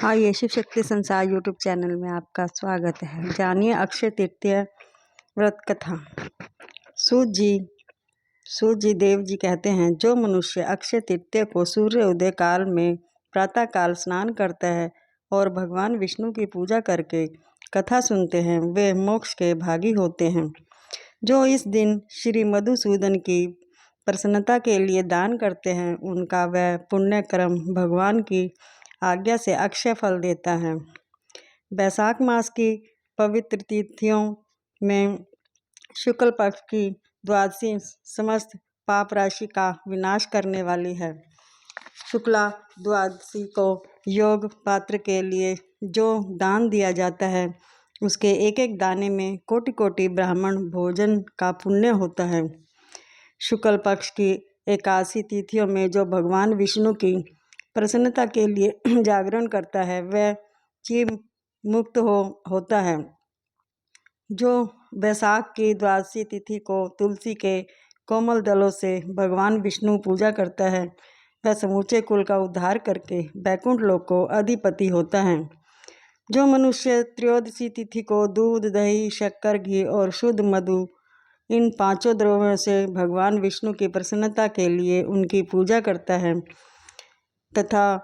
हाँ, ये शिव शक्ति संसार यूट्यूब चैनल में आपका स्वागत है। जानिए अक्षय तृतीया व्रत कथा। सूत जी देव जी कहते हैं, जो मनुष्य अक्षय तृतीया को सूर्य उदय काल में प्रातः काल स्नान करता है और भगवान विष्णु की पूजा करके कथा सुनते हैं, वे मोक्ष के भागी होते हैं। जो इस दिन श्री मधुसूदन की प्रसन्नता के लिए दान करते हैं, उनका वह पुण्य कर्म भगवान की आज्ञा से अक्षय फल देता है। बैसाख मास की पवित्र तिथियों में शुक्ल पक्ष की द्वादशी समस्त पाप राशि का विनाश करने वाली है। शुक्ला द्वादशी को योग पात्र के लिए जो दान दिया जाता है, उसके एक एक दाने में कोटि कोटि ब्राह्मण भोजन का पुण्य होता है। शुक्ल पक्ष की 81 तिथियों में जो भगवान विष्णु की प्रसन्नता के लिए जागरण करता है, वह जीव मुक्त होता है। जो बैसाख की द्वादशी तिथि को तुलसी के कोमल दलों से भगवान विष्णु पूजा करता है, वह समूचे कुल का उद्धार करके बैकुंठ लोक को अधिपति होता है। जो मनुष्य त्रयोदशी तिथि को दूध, दही, शक्कर, घी और शुद्ध मधु, इन पांचों द्रव्यों से भगवान विष्णु की प्रसन्नता के लिए उनकी पूजा करता है तथा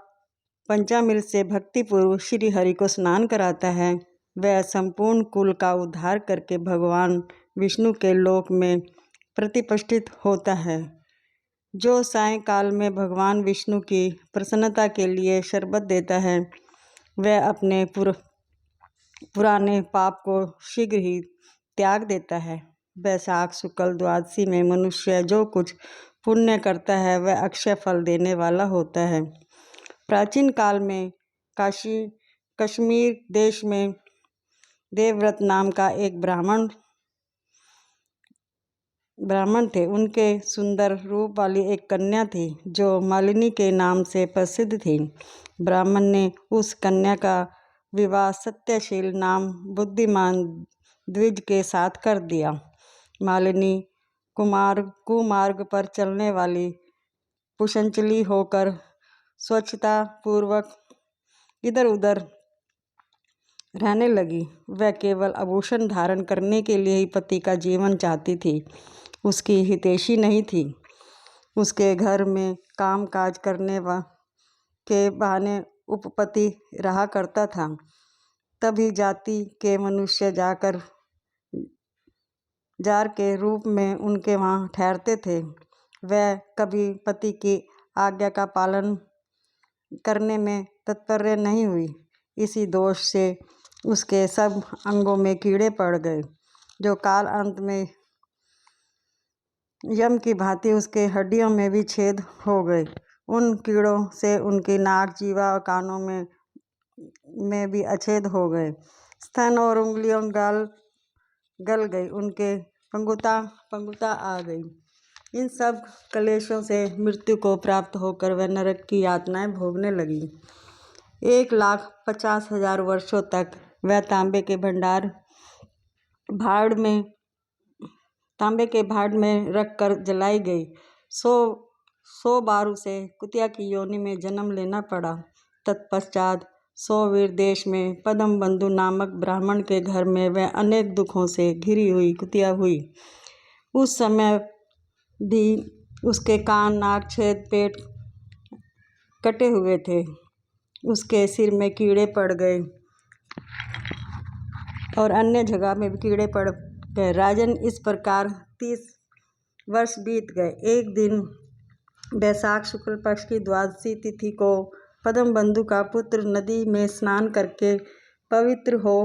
पंचामृत से भक्तिपूर्व श्री हरि को स्नान कराता है, वह संपूर्ण कुल का उद्धार करके भगवान विष्णु के लोक में प्रतिष्ठित होता है। जो सायंकाल में भगवान विष्णु की प्रसन्नता के लिए शरबत देता है, वह अपने पुराने पाप को शीघ्र ही त्याग देता है। बैसाख शुक्ल द्वादशी में मनुष्य जो कुछ पुण्य करता है, वह अक्षय फल देने वाला होता है। प्राचीन काल में कश्मीर देश में देवव्रत नाम का एक ब्राह्मण थे। उनके सुंदर रूप वाली एक कन्या थी, जो मालिनी के नाम से प्रसिद्ध थी। ब्राह्मण ने उस कन्या का विवाह सत्यशील नाम बुद्धिमान द्विज के साथ कर दिया। मालिनी कुमार्ग पर चलने वाली पुष्पंजलि होकर स्वच्छता पूर्वक इधर उधर रहने लगी। वह केवल आभूषण धारण करने के लिए ही पति का जीवन चाहती थी, उसकी हितैषी नहीं थी। उसके घर में काम काज करने के बहाने उपपति रहा करता था। तभी जाति के मनुष्य जार के रूप में उनके वहाँ ठहरते थे। वह कभी पति की आज्ञा का पालन करने में तत्पर नहीं हुई। इसी दोष से उसके सब अंगों में कीड़े पड़ गए, जो काल अंत में यम की भांति उसके हड्डियों में भी छेद हो गए। उन कीड़ों से उनकी नाक, जीवा और कानों में भी अछेद हो गए। स्तन और उंगलियों गल गई, उनके पंगुता आ गई। इन सब क्लेशों से मृत्यु को प्राप्त होकर वह नरक की यातनाएं भोगने लगी। 1,50,000 वर्षों तक वह तांबे के भाड़ में रख कर जलाई गई। 100 बार उसे कुतिया की योनि में जन्म लेना पड़ा। तत्पश्चात सौवीर देश में पद्म बंधु नामक ब्राह्मण के घर में वह अनेक दुखों से घिरी हुई कुतिया हुई। उस समय भी उसके कान, नाक छेद, पेट कटे हुए थे, उसके सिर में कीड़े पड़ गए और अन्य जगह में भी कीड़े पड़ गए। राजन, इस प्रकार 30 वर्ष बीत गए। एक दिन बैसाख शुक्ल पक्ष की द्वादशी तिथि को पद्म बंधु का पुत्र नदी में स्नान करके पवित्र हो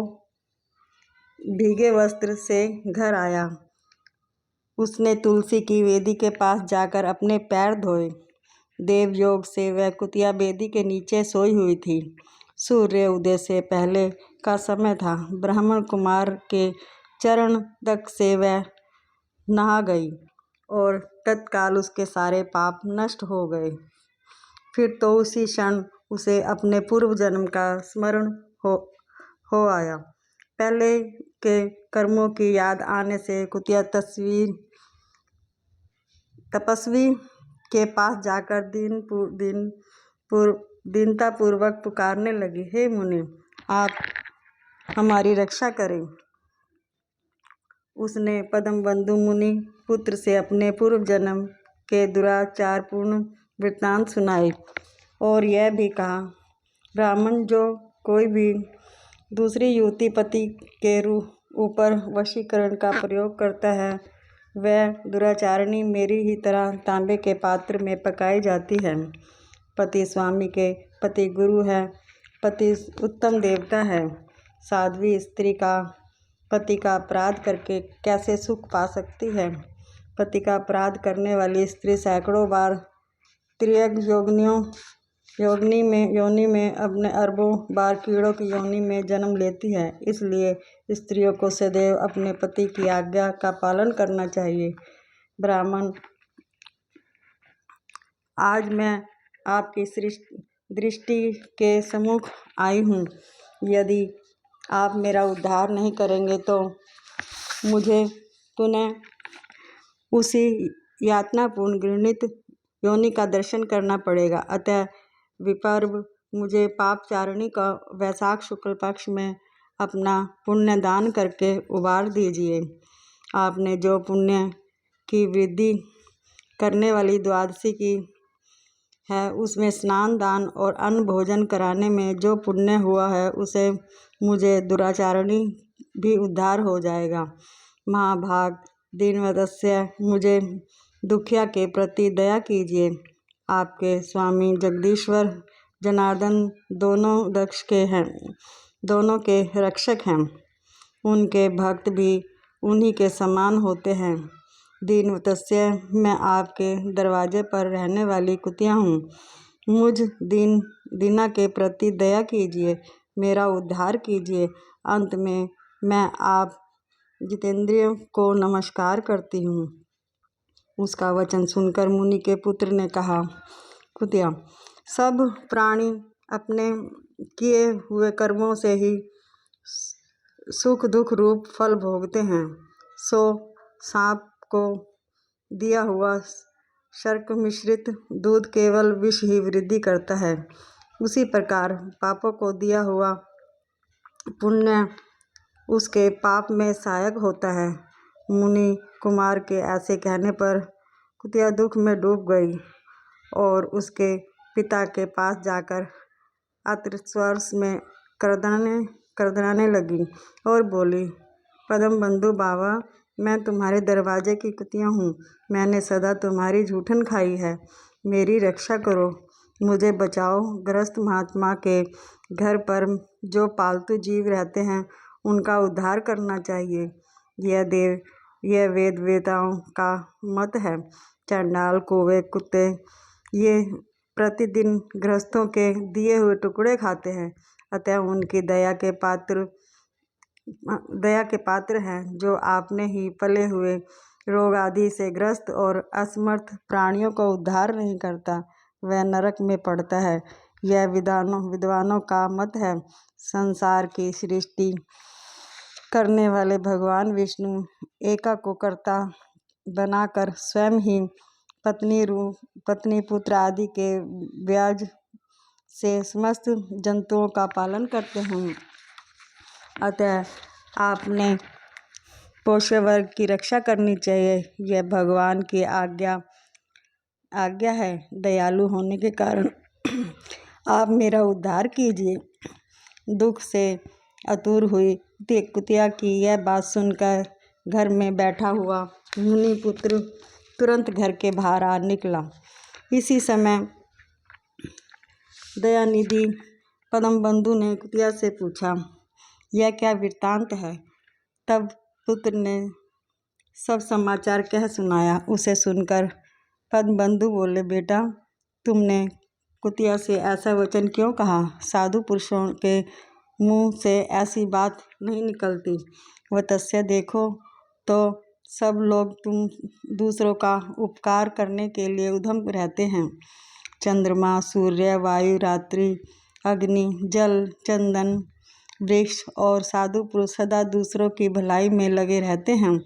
भीगे वस्त्र से घर आया। उसने तुलसी की वेदी के पास जाकर अपने पैर धोए। देव योग से वह कुतिया वेदी के नीचे सोई हुई थी। सूर्य उदय से पहले का समय था। ब्राह्मण कुमार के चरण तक से वह नहा गई और तत्काल उसके सारे पाप नष्ट हो गए। फिर तो उसी क्षण उसे अपने पूर्व जन्म का स्मरण हो आया। पहले के कर्मों की याद आने से कुतिया तपस्वी के पास जाकर दिन दीनतापूर्वक पुकारने लगी, हे मुनि, आप हमारी रक्षा करें। उसने पद्मबंधु मुनि पुत्र से अपने पूर्व जन्म के दुराचारपूर्ण वृत्तांत सुनाए और यह भी कहा, ब्राह्मण जो कोई भी दूसरी युवती पति के ऊपर वशीकरण का प्रयोग करता है, वह दुराचारिणी मेरी ही तरह तांबे के पात्र में पकाई जाती है। पति स्वामी के पति गुरु है, पति उत्तम देवता है। साध्वी स्त्री का पति का अपराध करके कैसे सुख पा सकती है? पति का अपराध करने वाली स्त्री सैकड़ों बार त्रियग योनि में अपने अरबों बार कीड़ों की योनि में जन्म लेती है। इसलिए स्त्रियों को सदैव अपने पति की आज्ञा का पालन करना चाहिए। ब्राह्मण, आज मैं आपकी दृष्टि के सम्मुख आई हूँ। यदि आप मेरा उद्धार नहीं करेंगे तो मुझे पुनः उसी यातनापूर्ण घृणित योनि का दर्शन करना पड़ेगा। अतः विपर्व मुझे पापचारिणी का वैशाख शुक्ल पक्ष में अपना पुण्य दान करके उबार दीजिए। आपने जो पुण्य की वृद्धि करने वाली द्वादशी की है, उसमें स्नान दान और अन्न भोजन कराने में जो पुण्य हुआ है, उसे मुझे दुराचारिणी भी उद्धार हो जाएगा। महाभाग दीनवत्स्य, मुझे दुखिया के प्रति दया कीजिए। आपके स्वामी जगदीश्वर जनार्दन दोनों के रक्षक हैं। उनके भक्त भी उन्हीं के समान होते हैं। दीनवत्स्य, मैं आपके दरवाजे पर रहने वाली कुतिया हूँ। मुझ दीना के प्रति दया कीजिए, मेरा उद्धार कीजिए। अंत में मैं आप जितेंद्रिय को नमस्कार करती हूँ। उसका वचन सुनकर मुनि के पुत्र ने कहा, कुतिया, सब प्राणी अपने किए हुए कर्मों से ही सुख दुख रूप फल भोगते हैं। सो सांप को दिया हुआ शर्क मिश्रित दूध केवल विष ही वृद्धि करता है, उसी प्रकार पापों को दिया हुआ पुण्य उसके पाप में सहायक होता है। मुनि कुमार के ऐसे कहने पर कुतिया दुख में डूब गई और उसके पिता के पास जाकर अतिस्वर में करदनाने लगी और बोली, पद्मबंधु बाबा, मैं तुम्हारे दरवाजे की कुतिया हूँ। मैंने सदा तुम्हारी झूठन खाई है। मेरी रक्षा करो, मुझे बचाओ। गृहस्थ महात्मा के घर पर जो पालतू जीव रहते हैं, उनका उद्धार करना चाहिए। यह वेद वेताओं का मत है। चंडाल, कौवे, कुत्ते ये प्रतिदिन गृहस्थों के दिए हुए टुकड़े खाते हैं। अतः उनकी दया के पात्र हैं। जो आपने ही पले हुए रोग आदि से ग्रस्त और असमर्थ प्राणियों को उद्धार नहीं करता, वह नरक में पड़ता है। यह विद्वानों का मत है। संसार की सृष्टि करने वाले भगवान विष्णु एका को कर्ता बनाकर स्वयं ही पत्नी पुत्र आदि के व्याज से समस्त जंतुओं का पालन करते हैं। अतः आपने पोष्य वर्ग की रक्षा करनी चाहिए। यह भगवान की आज्ञा है। दयालु होने के कारण आप मेरा उद्धार कीजिए। दुख से अतुर हुई कुतिया की यह बात सुनकर घर में बैठा हुआ मुनि पुत्र तुरंत घर के बाहर आ निकला। इसी समय दयानिधि पद्मबंधु ने कुतिया से पूछा, यह क्या वृत्तांत है? तब पुत्र ने सब समाचार कह सुनाया। उसे सुनकर पद्मबंधु बोले, बेटा, तुमने कुतिया से ऐसा वचन क्यों कहा? साधु पुरुषों के मुँह से ऐसी बात नहीं निकलती। वत्स्य, देखो तो सब लोग तुम दूसरों का उपकार करने के लिए उद्यम रहते हैं। चंद्रमा, सूर्य, वायु, रात्रि, अग्नि, जल, चंदन, वृक्ष और साधु पुरुष सदा दूसरों की भलाई में लगे रहते हैं।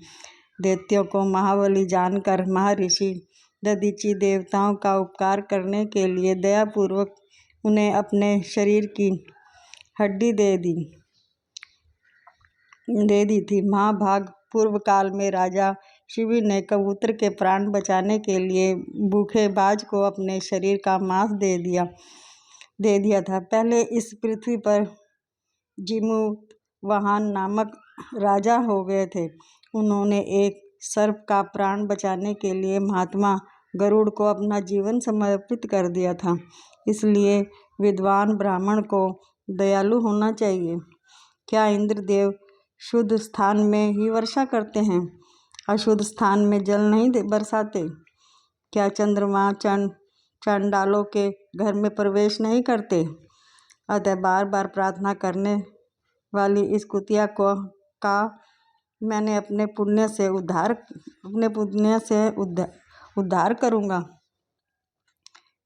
दैत्यों को महाबली जानकर महर्षि दधीचि देवताओं का उपकार करने के लिए दयापूर्वक उन्हें अपने शरीर की हड्डी दे दी थी। महाभाग पूर्व काल में राजा शिव ने कबूतर के प्राण बचाने के लिए भूखे बाज को अपने शरीर का मांस दे दिया था। पहले इस पृथ्वी पर जिमुवाहन नामक राजा हो गए थे। उन्होंने एक सर्प का प्राण बचाने के लिए महात्मा गरुड़ को अपना जीवन समर्पित कर दिया था। इसलिए विद्वान ब्राह्मण को दयालु होना चाहिए। क्या इंद्रदेव शुद्ध स्थान में ही वर्षा करते हैं, अशुद्ध स्थान में जल नहीं बरसाते? क्या चंद्रमा चंडालों के घर में प्रवेश नहीं करते? अतः बार बार प्रार्थना करने वाली इस कुतिया का मैंने अपने पुण्य से उद्धार करूँगा।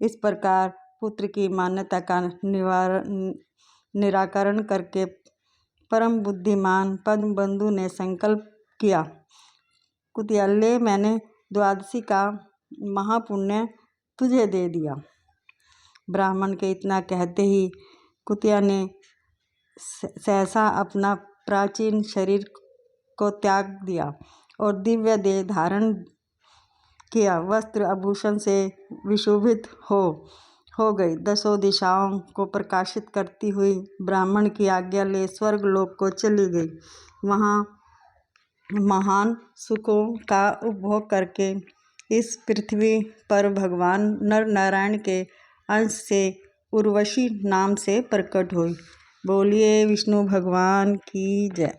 इस प्रकार पुत्र की मान्यता का निराकरण करके परम बुद्धिमान पद्मबंधु ने संकल्प किया, कुतिया ले, मैंने द्वादशी का महापुण्य तुझे दे दिया। ब्राह्मण के इतना कहते ही कुतिया ने सहसा अपना प्राचीन शरीर को त्याग दिया और दिव्य देह धारण किया। वस्त्र आभूषण से विशोभित हो गई। 10 दिशाओं को प्रकाशित करती हुई ब्राह्मण की आज्ञा ले स्वर्गलोक को चली गई। वहाँ महान सुखों का उपभोग करके इस पृथ्वी पर भगवान नर नारायण के अंश से उर्वशी नाम से प्रकट हुई। बोलिए विष्णु भगवान की जय।